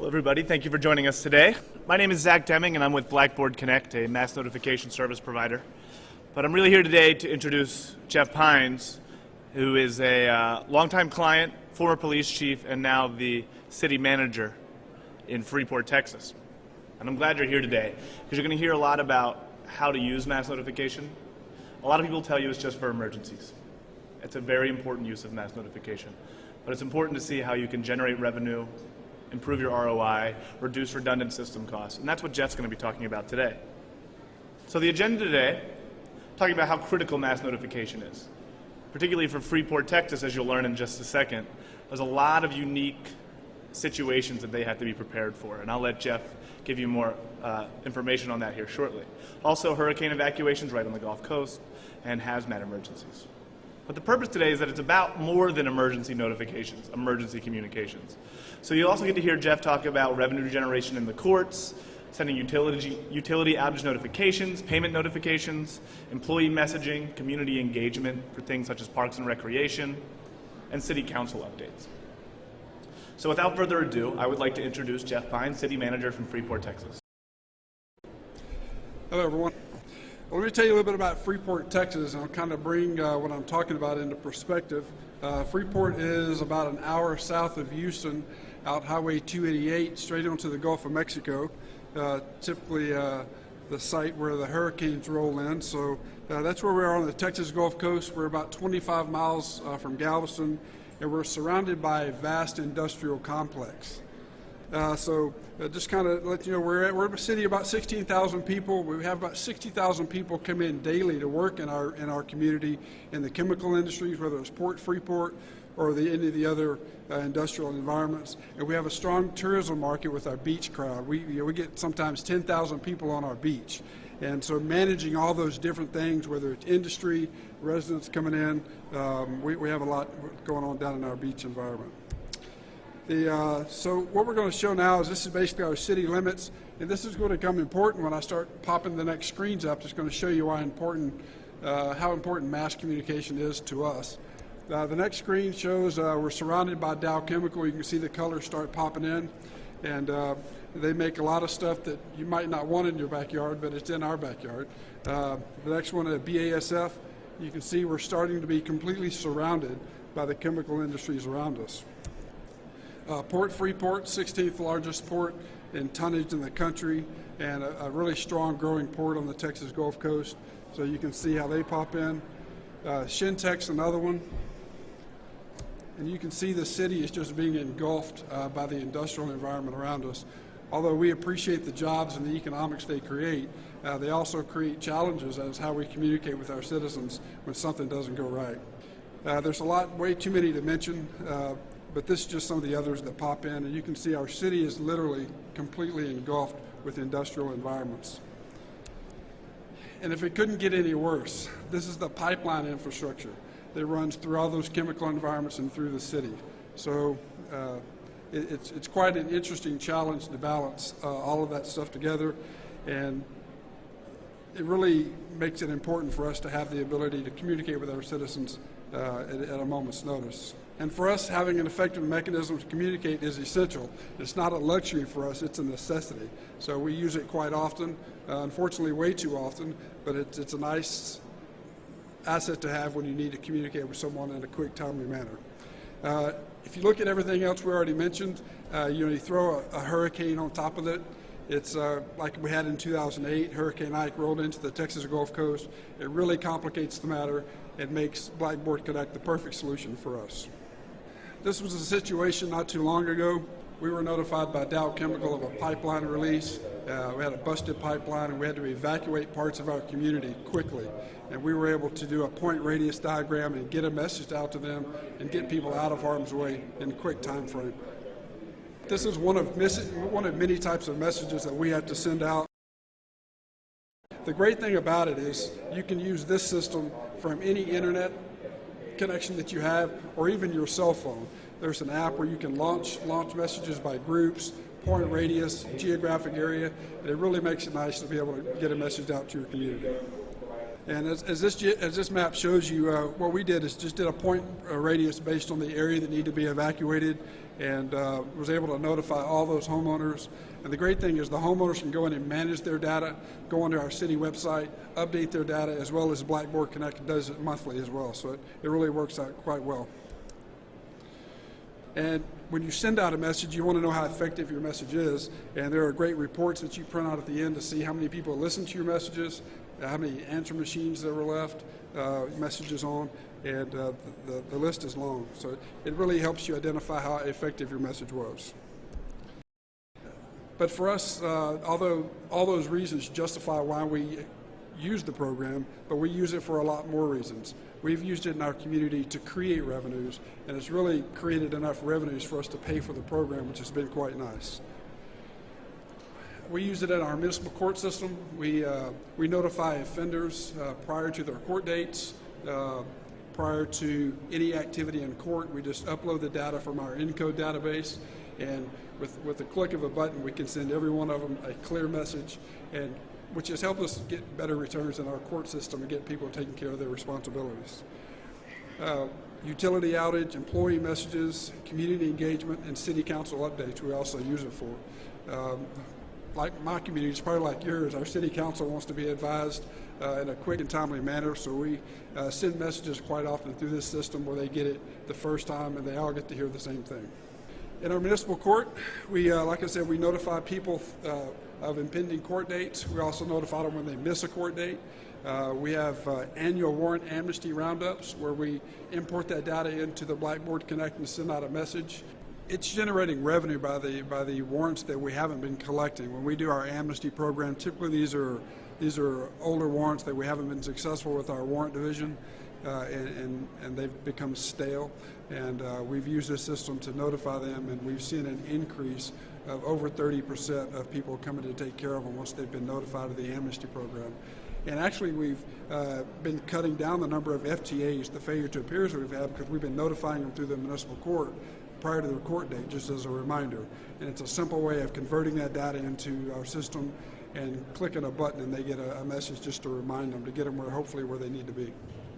Hello everybody, thank you for joining us today. My name is Zach Deming and I'm with Blackboard Connect, a mass notification service provider. But I'm really here today to introduce Jeff Pines, who is a longtime client, former police chief, and now the city manager in Freeport, Texas. And I'm glad you're here today because you're going to hear a lot about how to use mass notification. A lot of people tell you it's just for emergencies. It's a very important use of mass notification. But it's important to see how you can generate revenue, improve your ROI, reduce redundant system costs. And that's what Jeff's going to be talking about today. So the agenda today, talking about how critical mass notification is. Particularly for Freeport, Texas, as you'll learn in just a second, there's a lot of unique situations that they have to be prepared for. And I'll let Jeff give you more information on that here shortly. Also, hurricane evacuations right on the Gulf Coast and hazmat emergencies. But the purpose today is that it's about more than emergency notifications, emergency communications. So you'll also get to hear Jeff talk about revenue generation in the courts, sending utility outage notifications, payment notifications, employee messaging, community engagement for things such as parks and recreation, and city council updates. So without further ado, I would like to introduce Jeff Pines, City Manager from Freeport, Texas. Hello, everyone. Well, let me tell you a little bit about Freeport, Texas, and I'll kind of bring what I'm talking about into perspective. Freeport is about an hour south of Houston, out Highway 288, straight onto the Gulf of Mexico, typically the site where the hurricanes roll in. So that's where we are on the Texas Gulf Coast. We're about 25 miles from Galveston, and we're surrounded by a vast industrial complex. Just kind of let you know, we're a city of about 16,000 people. We have about 60,000 people come in daily to work in our community in the chemical industries, whether it's Port Freeport or any of the other industrial environments. And we have a strong tourism market with our beach crowd. We get sometimes 10,000 people on our beach. And so managing all those different things, whether it's industry, residents coming in, we have a lot going on down in our beach environment. So what we're going to show now is this is basically our city limits, and this is going to become important when I start popping the next screens up. It's going to show you how important mass communication is to us. The next screen shows we're surrounded by Dow Chemical. You can see the colors start popping in, and they make a lot of stuff that you might not want in your backyard, but it's in our backyard. The next one is BASF. You can see we're starting to be completely surrounded by the chemical industries around us. Port Freeport, 16th largest port in tonnage in the country, and a really strong growing port on the Texas Gulf Coast. So you can see how they pop in. Shintech's another one. And you can see the city is just being engulfed by the industrial environment around us. Although we appreciate the jobs and the economics they create, they also create challenges as how we communicate with our citizens when something doesn't go right. There's way too many to mention. But this is just some of the others that pop in, and you can see our city is literally completely engulfed with industrial environments. And if it couldn't get any worse, this is the pipeline infrastructure that runs through all those chemical environments and through the city. So it's quite an interesting challenge to balance all of that stuff together, and it really makes it important for us to have the ability to communicate with our citizens at a moment's notice. And for us, having an effective mechanism to communicate is essential. It's not a luxury for us, it's a necessity. So we use it quite often, unfortunately way too often, but it's a nice asset to have when you need to communicate with someone in a quick, timely manner. If you look at everything else we already mentioned, you throw a hurricane on top of it. It's like we had in 2008, Hurricane Ike rolled into the Texas Gulf Coast. It really complicates the matter. It makes Blackboard Connect the perfect solution for us. This was a situation not too long ago. We were notified by Dow Chemical of a pipeline release. We had a busted pipeline, and we had to evacuate parts of our community quickly. And we were able to do a point radius diagram and get a message out to them and get people out of harm's way in a quick time frame. This is one of many types of messages that we have to send out. The great thing about it is you can use this system from any internet connection that you have, or even your cell phone. There's an app where you can launch messages by groups, point radius, geographic area, and it really makes it nice to be able to get a message out to your community. And as this map shows you, what we did is just did a point radius based on the area that needed to be evacuated, and was able to notify all those homeowners. And the great thing is the homeowners can go in and manage their data, go onto our city website, update their data, as well as Blackboard Connect does it monthly as well. So it really works out quite well. And when you send out a message, you want to know how effective your message is. And there are great reports that you print out at the end to see how many people listen to your messages, how many answer machines that were left, messages on, and the list is long. So it really helps you identify how effective your message was. But for us, although all those reasons justify why we use the program, but we use it for a lot more reasons. We've used it in our community to create revenues, and it's really created enough revenues for us to pay for the program, which has been quite nice. We use it in our municipal court system. We notify offenders prior to their court dates, prior to any activity in court. We just upload the data from our ENCODE database, and with the click of a button, we can send every one of them a clear message, and which has helped us get better returns in our court system and get people taking care of their responsibilities. Utility outage, employee messages, community engagement, and city council updates we also use it for. Like my community, it's probably like yours, our city council wants to be advised in a quick and timely manner, so we send messages quite often through this system where they get it the first time and they all get to hear the same thing. In our municipal court, we, like I said, we notify people of impending court dates. We also notify them when they miss a court date. We have annual warrant amnesty roundups where we import that data into the Blackboard Connect and send out a message. It's generating revenue by the warrants that we haven't been collecting. When we do our amnesty program, typically these are older warrants that we haven't been successful with our warrant division, and they've become stale. And we've used this system to notify them, and we've seen an increase of over 30% of people coming to take care of them once they've been notified of the amnesty program. And actually, we've been cutting down the number of FTAs, the failure to appears that we've had, because we've been notifying them through the municipal court prior to their court date, just as a reminder. And it's a simple way of converting that data into our system and clicking a button, and they get a message just to remind them to get them hopefully where they need to be.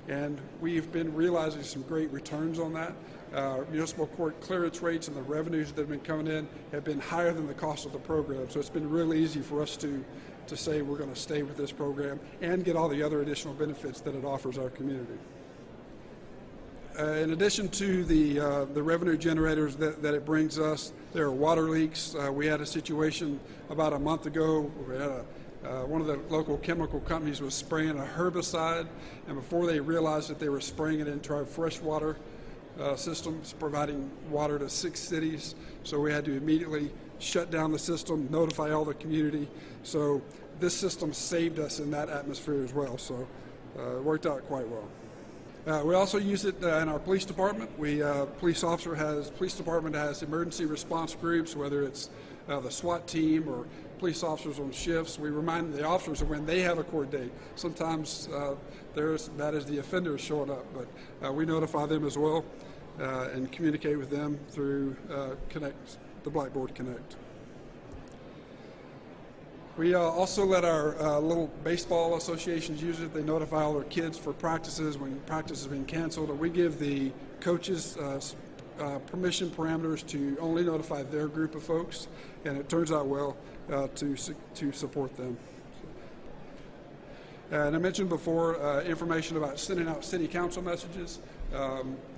And we've been realizing some great returns on that. Municipal court clearance rates and the revenues that have been coming in have been higher than the cost of the program. So it's been really easy for us to say we're going to stay with this program and get all the other additional benefits that it offers our community. In addition to the revenue generators that it brings us, there are water leaks. We had a situation about a month ago where we had one of the local chemical companies was spraying a herbicide, and before they realized that they were spraying it into our freshwater systems, providing water to 6 cities. So we had to immediately shut down the system, notify all the community. So this system saved us in that atmosphere as well. So it worked out quite well. We also use it in our police department. Police department has emergency response groups, whether it's the SWAT team or police officers on shifts. We remind the officers of when they have a court date. Sometimes that is the offenders showing up, but we notify them as well and communicate with them through the Blackboard Connect. We also let our little baseball associations use it. They notify all their kids for practices when practice has been canceled, and we give the coaches permission parameters to only notify their group of folks, and it turns out well to support them. And I mentioned before information about sending out city council messages.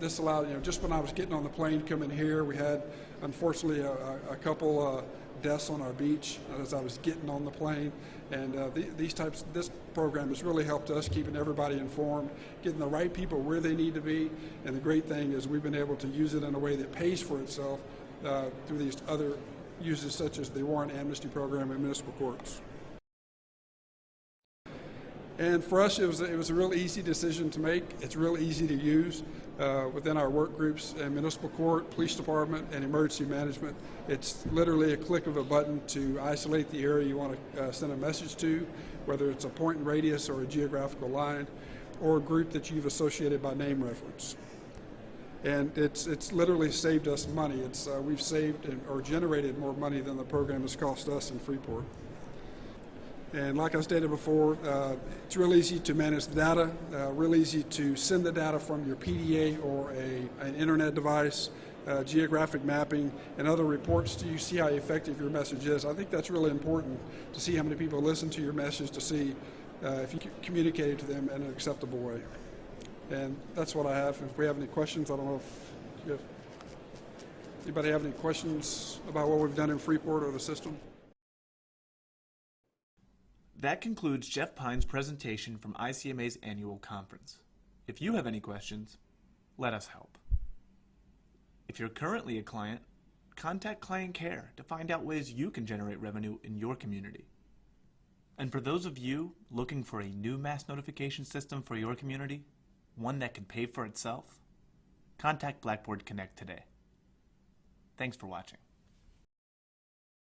This allowed, just when I was getting on the plane coming here, we had unfortunately a couple deaths on our beach as I was getting on the plane, and this program has really helped us keeping everybody informed, getting the right people where they need to be, and the great thing is we've been able to use it in a way that pays for itself through these other uses such as the warrant amnesty program in municipal courts. And for us, it was a real easy decision to make. It's real easy to use within our work groups in municipal court, police department, and emergency management. It's literally a click of a button to isolate the area you want to send a message to, whether it's a point and radius or a geographical line, or a group that you've associated by name reference. And it's literally saved us money. We've saved or generated more money than the program has cost us in Freeport. And like I stated before, it's real easy to manage the data, real easy to send the data from your PDA or an internet device. geographic mapping, and other reports so you see how effective your message is. I think that's really important to see how many people listen to your message, to see if you communicate it to them in an acceptable way. And that's what I have. If we have any questions, I don't know if anybody have any questions about what we've done in Freeport or the system. That concludes Jeff Pine's presentation from ICMA's annual conference. If you have any questions, let us help. If you're currently a client, contact Client Care to find out ways you can generate revenue in your community. And for those of you looking for a new mass notification system for your community, one that can pay for itself, contact Blackboard Connect today. Thanks for watching.